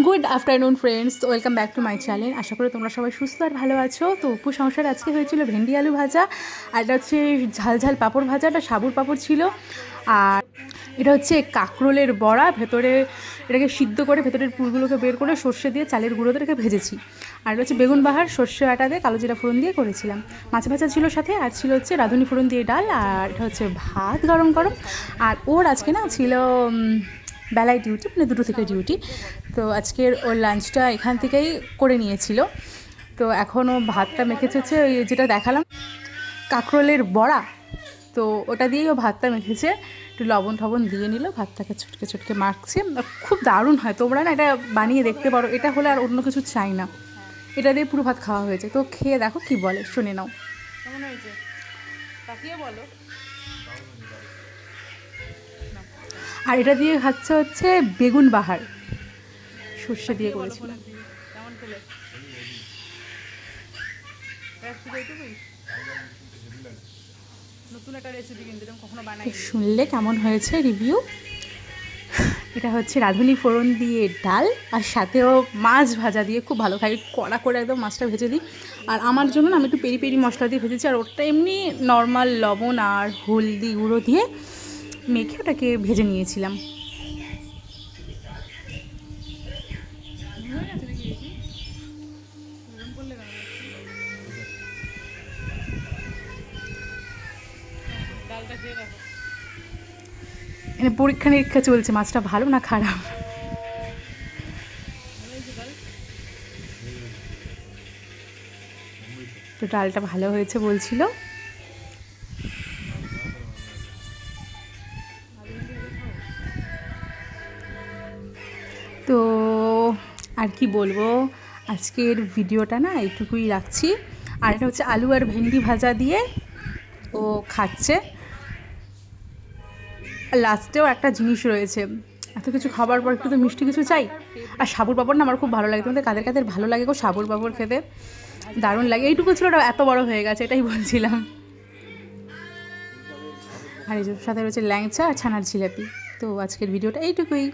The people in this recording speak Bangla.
Good afternoon friends, welcome back to my channel. আশা করি তোমরা সবাই সুস্থ আর ভালো আছো। তো অপু সংসার আজকে হয়েছিল ভেন্ডি আলু ভাজা, আর এটা হচ্ছে ঝাল ঝাল পাঁপড় ভাজা, এটা সাবুর পাঁপড় ছিল। আর এটা হচ্ছে কাঁকরোলের বড়া, ভেতরে এটাকে সিদ্ধ করে ভেতরের পুরগুলোকে বের করে সর্ষে দিয়ে চালের গুঁড়োতে রেখে ভেজেছি। আর এটা হচ্ছে বেগুন বাহার সর্ষে আটা দিয়ে কালো জিরা ফোড়ন দিয়ে করেছিলাম। মাছ ভাজা ছিল সাথে, আর ছিল হচ্ছে রাঁধুনি ফোড়ন দিয়ে ডাল, আর এটা হচ্ছে ভাত গরম গরম। আর ওর আজকে না ছিল বেলায় ডিউটি, মানে 2টো থেকে ডিউটি। তো আজকের ওর লাঞ্চটা এখান থেকেই করে নিয়েছিল। তো এখনও ভাতটা মেখেছে হচ্ছে ওই যেটা দেখালাম কাঁকরোলের বড়া, তো ওটা দিয়েই ও ভাতটা মেখেছে। একটু লবণ টবণ দিয়ে নিল, ভাতটাকে ছটকে ছটকে মাখছে। খুব দারুণ হয়, তোমরা না এটা বানিয়ে দেখতে পারো। এটা হলে আর অন্য কিছু চাই না, এটা দিয়ে পুরো ভাত খাওয়া হয়েছে। তো খেয়ে দেখো কি বলে, শুনে নাও কেমন হয়েছে, তাকিয়ে বলো। আর এটা দিয়ে খাচ্ছে হচ্ছে বেগুন বাহার, সর্ষে দিয়ে করেছিলাম। শুনলে কেমন হয়েছে রিভিউ। এটা হচ্ছে রাঁধুনি ফোড়ন দিয়ে ডাল, আর সাথেও মাছ ভাজা দিয়ে খুব ভালো খাই, কড়া করে একদম মাছটা ভেজে দিই। আর আমার জন্য না আমি একটু পেরি পেরি মশলা দিয়ে ভেজেছি, আর ওটা এমনি নর্মাল লবণ আর হলদি গুঁড়ো দিয়ে মেখে ওটাকে ভেজে নিয়েছিলাম। এখানে পরীক্ষা নিরীক্ষা চলছে, মাছটা ভালো না খারাপ। তো ডালটা ভালো হয়েছে বলছিল। তো আর কি বলবো, আজকের ভিডিওটা না এইটুকুই রাখছি। আর এটা হচ্ছে আলু আর ভেন্ডি ভাজা দিয়ে ও খাচ্ছে। আর লাস্টেও একটা জিনিস রয়েছে, এত কিছু খাবার পর একটু তো মিষ্টি কিছু চাই। আর সাবুর পাঁপড় না আমার খুব ভালো লাগে। তোমাদের কাদের কাদের ভালো লাগে গো সাবুর পাঁপড় খেতে, দারুণ লাগে। এইটুকু ছিল, ওটা এত বড় হয়ে গেছে, এটাই বলছিলাম। আর এই সাথে রয়েছে ল্যাংচা আর ছানার জিলাপি। তো আজকের ভিডিওটা এইটুকুই।